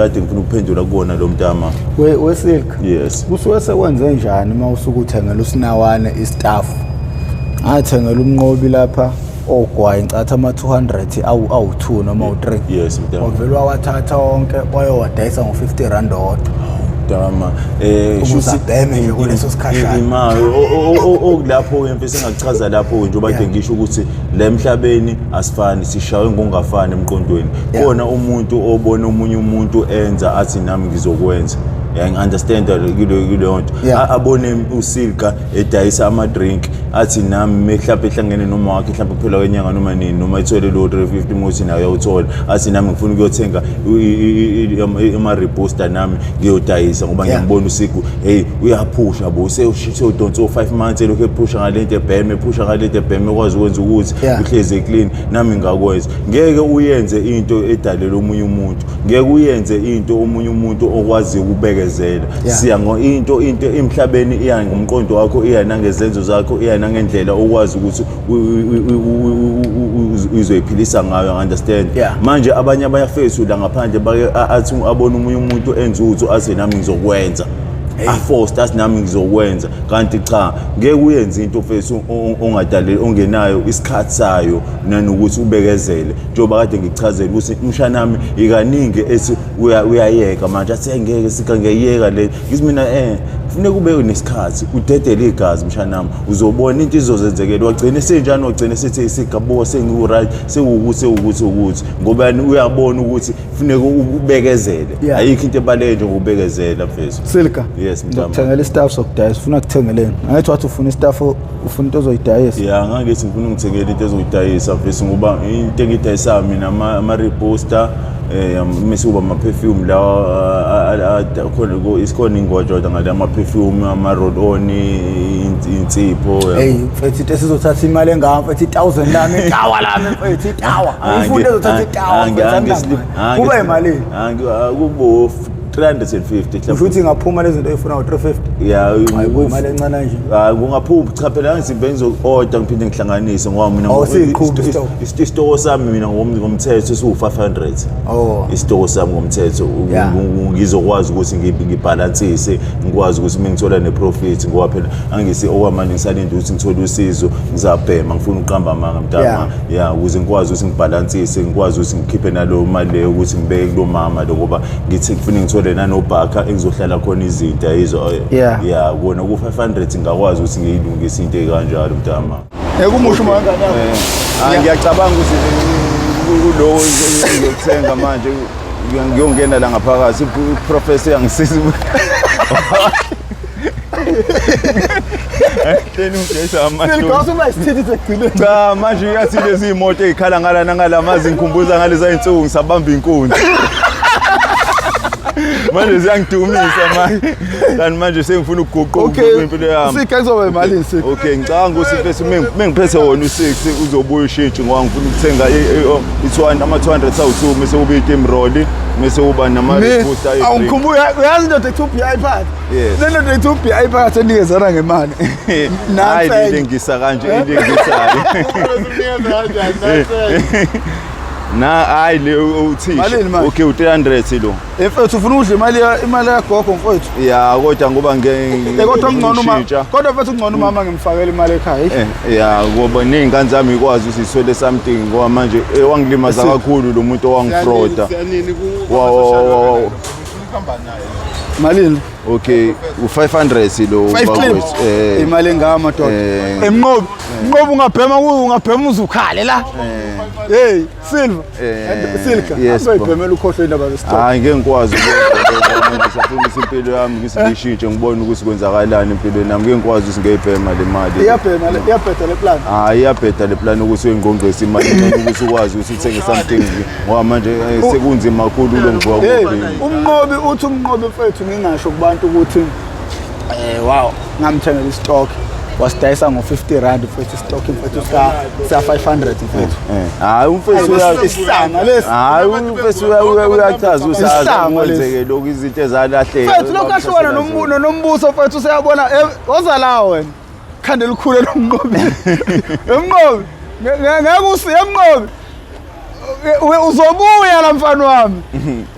kade ngifuna ukuphendula kuona lo mntama. Wesilga. Yes. Kusuke sekwenze njani uma usuke uthengela usinawane istaff? Ngathengela umnqobi lapha ogwayi ngicatha ama 200 awu2 noma u3. Yes mntama. Ovelwa wathatha wonke wayowadayisa ngo50 odwa. Dama shuthi beme nje kuleso sikhashana imali okulapho emfisa engachaza lapho nje obade ngisho ukuthi la emhlabeni asifani sishawe ngongafani emqondweni khona umuntu obona omunye umuntu enza athi nami ngizokwenza understand kuleyo nto abone uSilga edayisa ama drink athi nami mhlawumbe ehlangene noma wakhe mhlawumbe kuphela kwenyanga noma nini noma ithole lo 350 muthi nayo uyawuthola athi nami ngifuna ukuyothenga ama reposter nami ngiyodayisa ngoba ngiyambona uSilga hey uyaphusha bo useyodonsa 5 months lokho ephusha ngalento ebheme ephusha ngalento ebheme ekwazi ukwenza ukuthi uhleze clean nami ngakwenza ngeke uyenze into edalela omunye umuntu ngeke uyenze into omunye umuntu okwazi ukubeka siya into emhlabeni iya ngomqondo wakho iya nangezenzo zakho iya nangendlela okwazi ukuthi uzoyiphilisa ngayo understand manje abanye abayafethu la ngaphandle athi abona umunye umuntu enzuthu athi nami ngizokwenza forced as nami ngizokwenza kanti cha ngeke uyenze into mfethu ongadaleli ongenayo isikhathi sayo nanokuthi ubekezele njengoba kade ngichazela ukuthi umshana nami ikaningi ethi uyayeka manje athi ngeke sikangeyeka le ngithi mina kufuneka ube nesikhathi udedele igazi mshana nami uzobona into izozenzekela wagcina senjani wagcina sithi isigabuka sengiwu right sekuwukuthi ngoba uyabona ukuthi kufuneka ubekezele ayikho into ebaleke nje ngokubekezela mfethu Silga yes mntama ngithengela istaff sokudayisa ufuna ukuthengeleni angithi wathi ufuna istaff ufuna into ozoyidayisa ngangithi ngifuna ukuthengelela into ezoyidayisa mfethu ngoba into engidayisa mina ama reposter mase uba ama perfume la khona isikhona ingojota ngale ama perfume ama roll on insipho mfethu into esizothatha imali engaka mfethu 1000 lami itawa lami mfethu itawa ufuna ezothatha itawa kuba imali kubo 350 futhi ngaphuma lezi zinto efuna u350 imali encane nje kungaphuma cha phela ngizibenza order ngiphinde ngihlanganise ngoba mina isitoko sami mina ngomthetho siwu500 isitoko sami ngomthetho ngizokwazi ukuthi ngibalansise ngikwazi ukuthi mengithola neprofit ngoba phela angisi okwamanje ngisalinde ukuthi ngithole usizo ngizabhema ngifuna uqamba amanga mntama ukuze ngikwazi ukuthi ngibalansise ngikwazi ukuthi ngikhiphe nalo mali leyo ukuthi ngibeke kulo mama ngoba ngithi ngifuna ngithole nanobhaka engizohlala khona izinto yizo kona ku500 ngakwazi ukuthi ngiyilungise into ekanjalo mntama kumusho mangani yakho ngiyacabanga ukuthi lo ngizothenga manje ngiyongena la ngaphakathi iprofessor yangisiza Teni ungeza manje. Ngikuzuma isithithi sekugcina. Cha manje uyathi lezi imoto ezikhala ngala ngalamazi ngikhumbuza ngalezi insuku ngisabamba inkunzi. Manje ziyangidumisa manje. Kanti manje sengifuna ukuguquka impilo yami. Sika kuzoba imali isiko. Okay ngicanga ukuthi bese mengiphethe wona u6 uzobuya ushintshe ngoba ngifuna ukuthenga ama 200 sawu2 bese ube item roll bese uba nama reposter ayibheki. Awukhumbuya uyazi into ethupi iPad. Lento ethupi iPad enikezana ngemali. Hayi ngilengisa kanje engisayo. Na hayi le uthi okay u300 lo mfethu ufuna udle imali yagogo mfethu ya kodwa ngoba kodwa ngcono mama kodwa mfethu ngcono mama ngimfakela imali ekhaya ya ngoba nezingane zami ikwazi ukuthi sithole something ngoba manje wangilimaza kakhulu lo muntu owangifroda wow malini okay u500 lo bakwethu imali engama dodo emnqobi ungabhema uzukhale la hey Silga asibhemela ukhohle indaba zesitoko hayi ngeke ngikwazi ukwenza ngifuna impilo yami ngisibishintshe ngibone ukuthi kwenzakalani empilweni nami ngeke ngikwazi ukuthi ngiyibhema le mali iyabheda le plan iyabheda le plan ukuthi uyingqongqese imali ukuthi ukwazi ukuthi uthenge something ngoba manje sekunzima kakhulu lo ngivuka umnqobi uthi umnqobi mfethu ngingasho kubantu ukuthi wow ngamthengela istock wasidayisa ngo50 rand mfethu stock mfethu sa 500 mfethu hayi umfethu isanga lesi hayi umfethu uyachaza usazi kwenzeke lokho izinto ezalahleka mfethu lokho ashona nombuso mfethu useyabona woza la wena khande likhule lomnqobi emnqobi ngeke usiye emnqobi uzobuya la mfana wami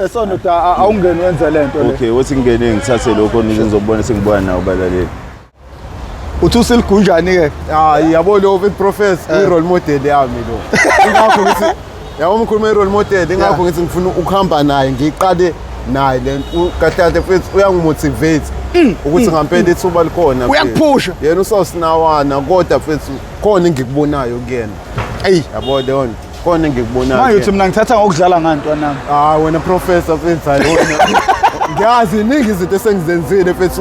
esonto awungeni wenze lento le. Okay, wathi ngene ngithathe lokho ngizobona sengibona nawo balaleli. Uthi Silga unjani ke? Yabo lo professor i role model yami lo. Ingakho ngithi yabo mkhuluma i role model ingakho ngithi ngifuna ukuhamba naye ngiqale naye lento kahlate futhi uyangimotivate ukuthi ngampela ithuba likhona. Uyakuphusha. Yena usawusinawana kodwa futhi khona engikubonayo kuyena. Hey, yabo leon khona engikubonayo. Manje uthi mina ngithatha ngokudlala ngantwana nami. Wena professor futhi hayi wena. Ngiyazi iningi izinto esengizenzile futhi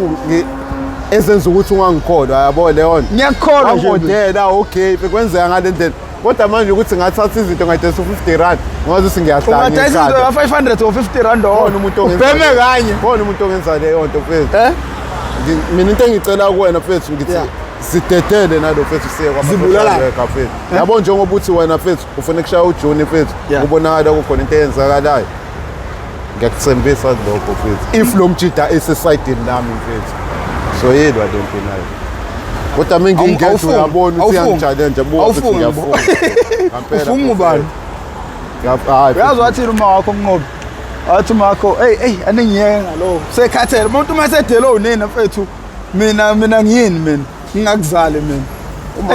ezenza ukuthi ungangikholwa yabo leon. Ngiyakholwa nje. Ngodela okay bekwenzeka ngale ndlela. Kodwa manje ukuthi ngathatha izinto ngayidayisa 50 rand ngazi singiyahlanga. Ungadayisa izinto 500 or 50 rand khona umuntu ongenza. Ubheme kanye. Khona umuntu ongenza leyo nto futhi. Mina into engicela kuwena futhi ngithi sidedele nalo futhi siye kwamabulala futhi. Yabo njengoba uthi wena futhi ufuna ukushaya uJoni futhi ubonakala kukhona into eyenzakalayo. Ngiyakuthembisa lokho futhi. If lo mjida eseside lami futhi. So yedwa lento nayo. Kodwa mina ngingekho uyabona ukuthi uyangijayela buka futhi ngiyafunga. Ufunga ubani? Uyazi wathi uma wakho Mnqobi. Wathi uma wakho hey aningiyeke ngalo. Sekhathele umuntu uma sedelo unina mfethu. Mina ngiyini mina? Ngingakuzali mina.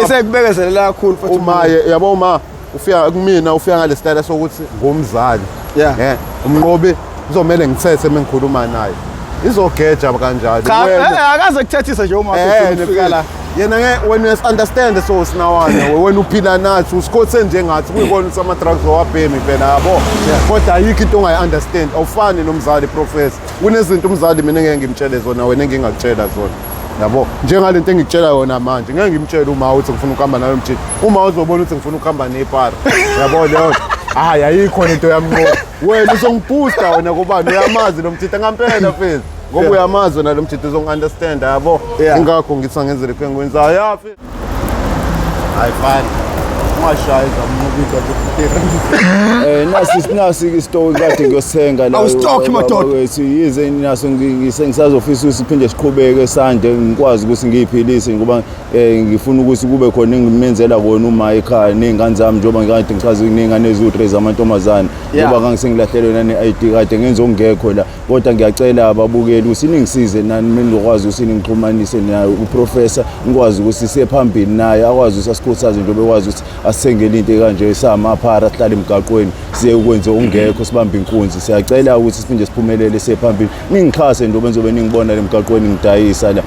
Esekubekezelela kakhulu futhi. Uma yabo uma ufika kumina ufika ngalesitayela sokuthi ngomzali. Umnqobi uzomela ngithethe mengikhuluma naye. Izogeja kanjalo. Cha, akaze kuthethisa nje uma ufika la. Yena when you understand so sinawana wena uphila nathi usikothe njengathi kuyibona ukuthi ama drugs owabhemi phela yabo. Kodwa ayikho into ongayi-understand awufani nomzali professor. Kunezinto umzali mina ngeke ngimtshele zona wena engingakutshela zona. Yabo njengalento engikutshela yona manje ngeke ngimtshele uma uthi ngifuna ukuhamba nayo mjini. Uma uzobona ukuthi ngifuna ukuhamba nepara. Yabo leyo ayikho into yamnqobi. Wena uzongiboosta wena kubani uyamazi lo mthitha ngampela phela. Ngoba uyamazi nalo mthitha uzongi-understand yabo. Ingakho ngithi angenzele kho engikwenzayo yafi. Hayi fine. Ungashayisa umubika nasi isitoki kade ngiyosenga la. Awustock madoda. Yize naso ngisengizofisa ukuthi siphinde siqhubeke esande ngikwazi ukuthi ngiyiphilise ngoba ngifuna ukuthi kube khona engimenzela kona uma ekhaya nezingane zami njengoba ngikade ngichaza kunengane eziwu3 zamantombazane ngoba ngangisengilahlelwe nane-ID kade ngenza okungekho la. Kodwa ngiyacela ababukeli ukuthi ningisize nani ningikwazi ukuthi ningixhumanise naye uprofessor ngikwazi ukuthi siye phambili naye akwazi ukuthi asikhuthaze njengoba ekwazi ukuthi asengele into kanje samaphara sihlala emgaqweni siye ukwenza ongekho sibambe inkunzi. Siyacela ukuthi siphinde siphumelele sephambili ningixhase njengoba nizobe ningibona le emgaqweni ngidayisa la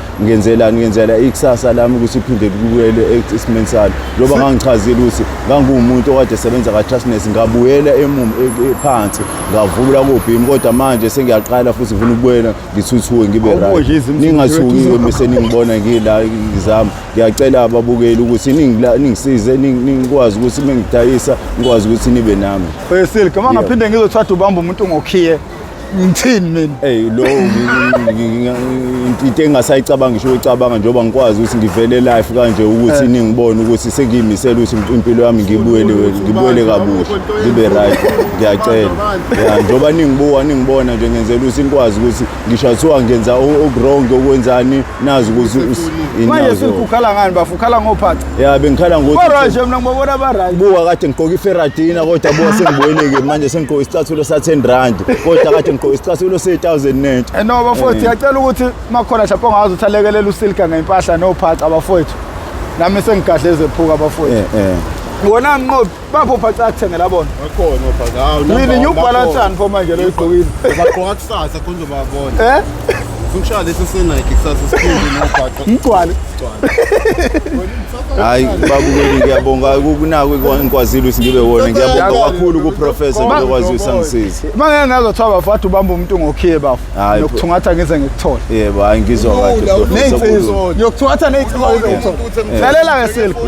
ngenzela ikusasa lami ukuthi iphinde libuyele esimeni salo njengoba ngangichazile ukuthi ngangumuntu okade esebenza ka-trustness ngabuyela phansi ngavula kubhimi kodwa manje sengiyaqala futhi ngifuna ukubuyela ngithuthuke ngibe right. Ningathukiwe bese ningibona ngila ngizama. Ngiyacela ababukeli ukuthi ningisize ngikwazi ukuthi mengidayisa ngikwazi ukuthi nibe nami. Silga uma ngaphinde ngizothatha ubamba umuntu ngokhiye ngithini mina? Lo into engasayicabanga ngisho uyicabanga njengoba ngikwazi ukuthi ngivele life kanje ukuthi ningibone ukuthi sengiyimisela ukuthi impilo yami ngibuyele kabusha ngibe right. Ngiyacela njengoba ningibona nje ngenzela ukuthi nikwazi ukuthi ngishathiwa ngenza okwrong okwenzani nazi ukuthi manje Silga ukhala ngani bafu ukhala ngophathi? Bengikhala ngokuthi kodwa nje mina ngibona ba right. Buka kade ngigqoka iferradina kodwa buka sengibuyeleke manje sengigqoka isicathulo sa10 rand kodwa kade ngigqoka isicathulo se1000 no bafowethu ngiyacela ukuthi makhona mhlawumbe ongazi uthalekelela uSilga ngempahla nophathi abafowethu nami sengigadleze phuka abafowethu. Ngona Mnqobi bapho phathi akuthengela bona bakhona ophathi. Yini new balance and for manje lo igqokile bagqoka kusasa konzobabona. Function lesi senike kusasa siphinde nophathi. Mgcwale. Hayi babukeli ngiyabonga kunako ngikwazile ukuthi ngibe wona ngiyabonga kakhulu ku-professor ngokwazi ukuthi angisize. Mangeke ngazothiwa bafowethu ubamba umuntu ngokhiye bafu nokuthungatha ngize ngikuthole. Yebo hayi ngizwa kahle professor. Yokuthungatha ney'nsizwa ngize ngikuthole. Lalela-ke Silga.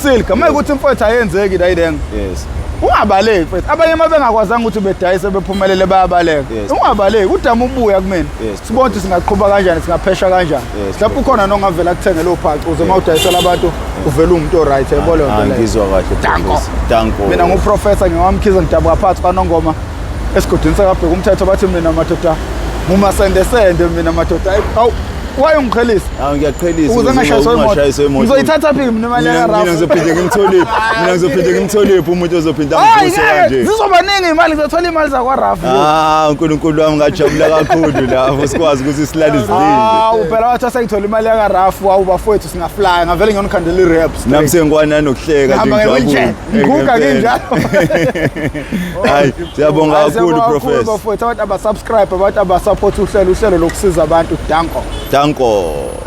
Silga uma ukuthi mfowethu ayenzeki la ilenga. Yes. Ungabaleki mfethu. Abanye uma bengakwazanga ukuthi bedayise bephumelele bayabaleka. Ungabaleki udama ubuya kumina. Sibone ukuthi singaqhuba kanjani singaphesha kanjani. Lapho ukhona nongavela akuthengele ophathi uze uma udayisela abantu uvela umuntu oright yebo leyo nto leyo. Ngizwa kahle. Danko. Mina nguprofessor ngingawamkhiza ngidabuka phansi kaNongoma esigodini sakabheka umthetho bathi mina madoda ngumasendesende mina madoda awu Why ungikhelisa? Hawu ngiyaqhelisa Ukuze ngashayiswa imoto. Ngizoyithatha phi mina imali yaRafu? Mina ngizophinde ngimtholiphi. Mina ngizophinde ngimtholiphi umuntu ozophinda Hayi ngivuse kanje. zizobaningi imali ngizothola imali zakwaRafu. uNkulunkulu wami ngajabula kakhulu lapho sikwazi ukuthi silale izilinde. Phela wathi asayithola imali yaRafu awubafowethu singafly ngavele ngiyonokhandela i-raps. Nami sengikwana nokuhleka nje ngijabule. Ngiguga kanjalo. Hayi siyabonga kakhulu Professor. Bafowethu abantu abasubscribe abantu abasupport uhlelo lokusiza abantu danko. Danko.